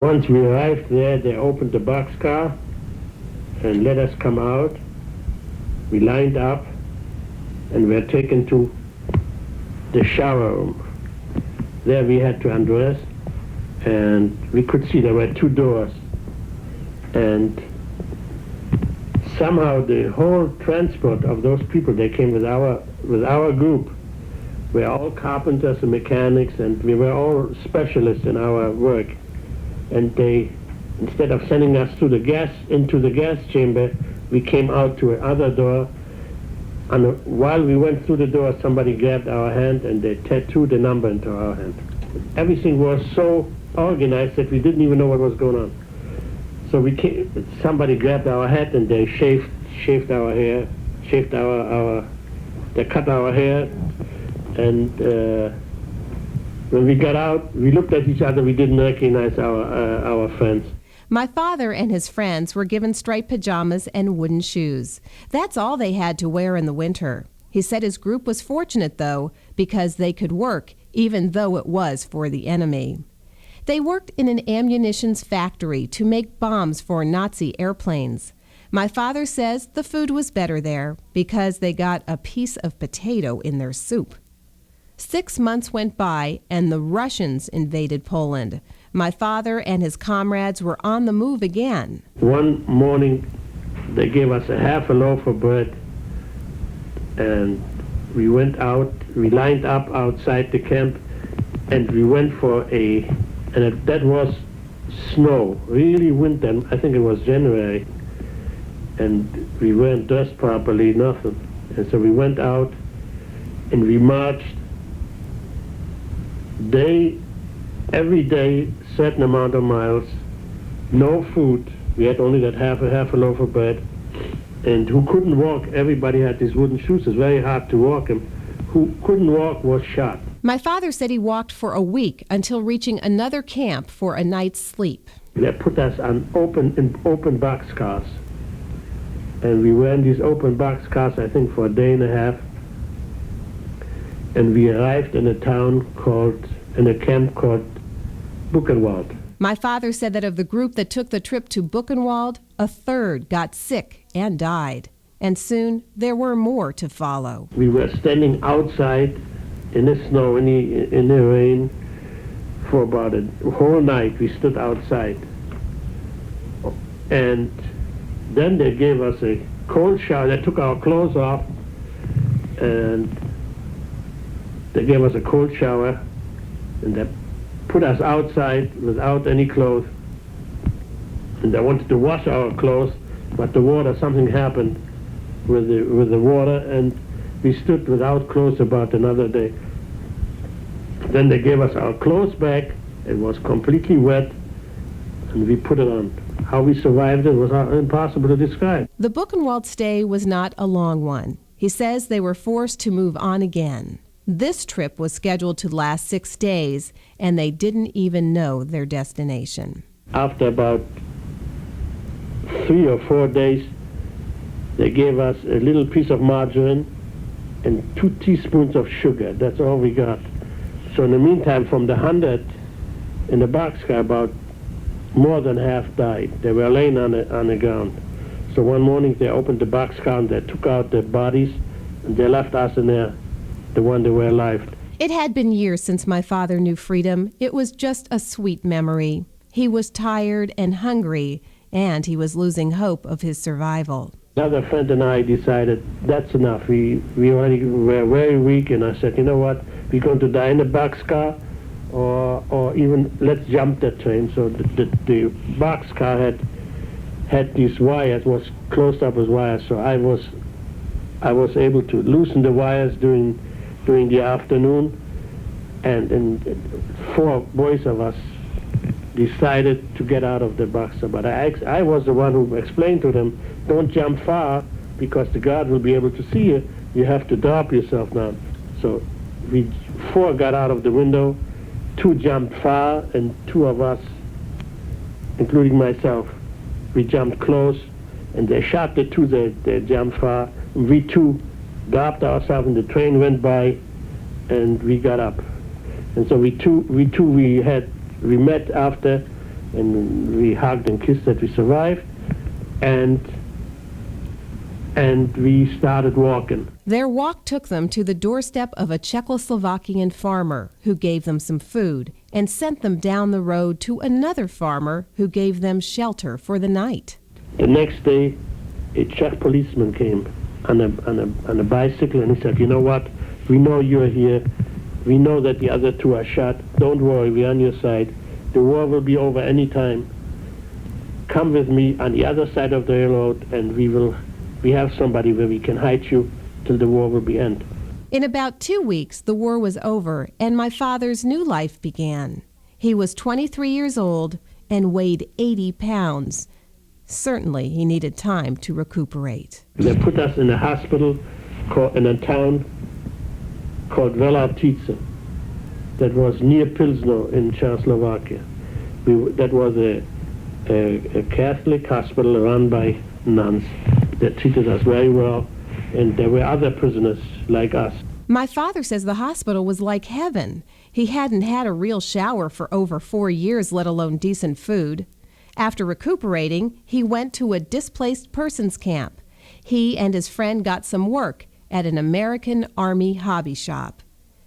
Once we arrived there, they opened the boxcar and let us come out. We lined up and were taken to the shower room. There we had to undress, and we could see there were two doors. And somehow the whole transport of those people that came with our group were all carpenters and mechanics, and we were all specialists in our work. And they, instead of sending us into the gas chamber, we came out to another door. And while we went through the door, somebody grabbed our hand and they tattooed a number into our hand. Everything was so organized that we didn't even know what was going on. So somebody grabbed our head and they shaved our hair, they cut our hair, and when we got out, we looked at each other, we didn't recognize our friends. My father and his friends were given striped pajamas and wooden shoes. That's all they had to wear in the winter. He said his group was fortunate, though, because they could work, even though it was for the enemy. They worked in an ammunitions factory to make bombs for Nazi airplanes. My father says the food was better there because they got a piece of potato in their soup. 6 months went by, and the Russians invaded Poland. My father and his comrades were on the move again. One morning, they gave us a half a loaf of bread, and we went out, we lined up outside the camp, and we went that was snow, really winter. I think it was January, and we weren't dressed properly, nothing. And so we went out, and we marched every day, certain amount of miles, no food. We had only that half a loaf of bread. And who couldn't walk, everybody had these wooden shoes. It's very hard to walk, and who couldn't walk was shot. My father said he walked for a week until reaching another camp for a night's sleep. They put us on open boxcars. And we were in these open boxcars, I think, for a day and a half. And we arrived in a camp called Buchenwald. My father said that of the group that took the trip to Buchenwald, a third got sick and died. And soon there were more to follow. We were standing outside in the snow, in the rain, for about a whole night. We stood outside. And then they gave us a cold shower. They took our clothes off, and they gave us a cold shower, and they put us outside without any clothes. And they wanted to wash our clothes, but something happened with the water, and we stood without clothes about another day. Then they gave us our clothes back. It was completely wet, and we put it on. How we survived it was impossible to describe. The Buchenwald stay was not a long one. He says they were forced to move on again. This trip was scheduled to last 6 days, and they didn't even know their destination. After about 3 or 4 days, they gave us a little piece of margarine and 2 teaspoons of sugar. That's all we got. So in the meantime, from the 100 in the boxcar, about more than half died. They were laying on the ground. So one morning they opened the boxcar and they took out the bodies, and they left us in there, the one that were alive. It had been years since my father knew freedom. It was just a sweet memory. He was tired and hungry, and he was losing hope of his survival. Another friend and I decided that's enough. We already were very weak, and I said, you know what, we're going to die in the boxcar, or even let's jump the train. So the boxcar had these wires, was closed up with wires, so I was able to loosen the wires during the afternoon, and 4 boys of us decided to get out of the boxcar. But I was the one who explained to them, don't jump far, because the guard will be able to see you. You have to drop yourself now. So we 4 got out of the window, 2 jumped far, and 2 of us, including myself, we jumped close, and they shot the 2 that jumped far. We 2 dropped ourselves, and the train went by, and we got up. And so we met after, and we hugged and kissed that we survived, and we started walking. Their walk took them to the doorstep of a Czechoslovakian farmer who gave them some food and sent them down the road to another farmer who gave them shelter for the night. The next day, a Czech policeman came on a bicycle, and he said, "You know what? We know you're here. We know that the other two are shot. Don't worry, we're on your side. The war will be over any time. Come with me on the other side of the railroad, and we have somebody where we can hide you till the war will be end." In about 2 weeks, the war was over, and my father's new life began. He was 23 years old and weighed 80 pounds. Certainly, he needed time to recuperate. They put us in a hospital in a town called Velartice that was near Pilsno in Czechoslovakia. That was a Catholic hospital run by nuns that treated us very well, and there were other prisoners like us. My father says the hospital was like heaven. He hadn't had a real shower for over 4 years, let alone decent food. After recuperating, he went to a displaced persons camp. He and his friend got some work at an American Army hobby shop.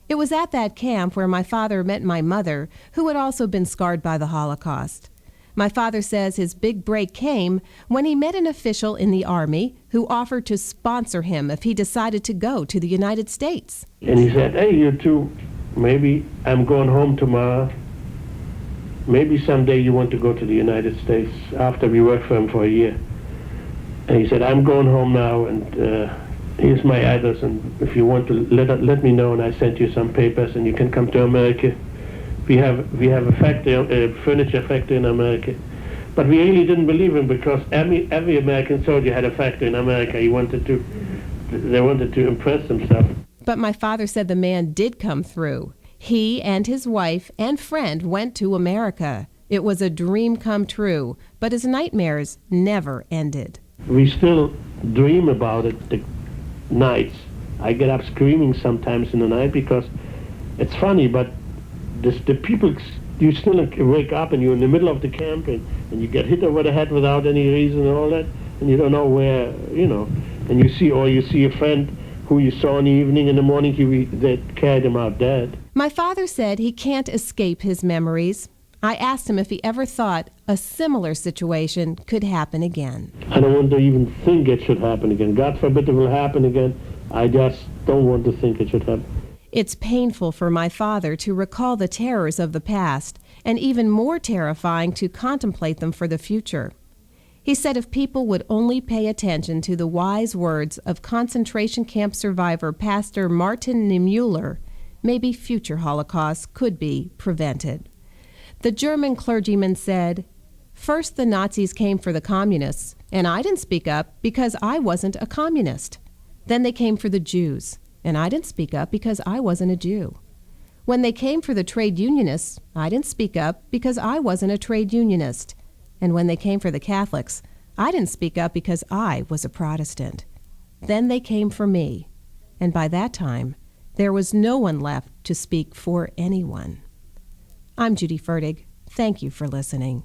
It was at that camp where my father met my mother, who had also been scarred by the Holocaust. My father says his big break came when he met an official in the Army who offered to sponsor him if he decided to go to the United States. And he said, "Hey, you two, maybe I'm going home tomorrow. Maybe someday you want to go to the United States," after we worked for him for a year. And he said, "I'm going home now, and here's my address, and if you want to let me know, and I sent you some papers, and you can come to America. We have a factory, a furniture factory in America." But we really didn't believe him, because every American soldier had a factory in America. They wanted to impress themselves. But my father said the man did come through. He and his wife and friend went to America. It was a dream come true, but his nightmares never ended. We still dream about it the nights. I get up screaming sometimes in the night, because it's funny, but the people, you still wake up and you're in the middle of the camp, and you get hit over the head without any reason and all that, and you don't know where, and you see a friend who you saw in the evening, in the morning they carried him out dead. My father said he can't escape his memories. I asked him if he ever thought a similar situation could happen again. I don't want to even think it should happen again. God forbid it will happen again. I just don't want to think it should happen. It's painful for my father to recall the terrors of the past, and even more terrifying to contemplate them for the future. He said if people would only pay attention to the wise words of concentration camp survivor Pastor Martin Niemöller, maybe future Holocausts could be prevented. The German clergyman said, "First the Nazis came for the communists, and I didn't speak up because I wasn't a communist. Then they came for the Jews, and I didn't speak up because I wasn't a Jew. When they came for the trade unionists, I didn't speak up because I wasn't a trade unionist. And when they came for the Catholics, I didn't speak up because I was a Protestant. Then they came for me, and by that time, there was no one left to speak for anyone." I'm Judy Fertig. Thank you for listening.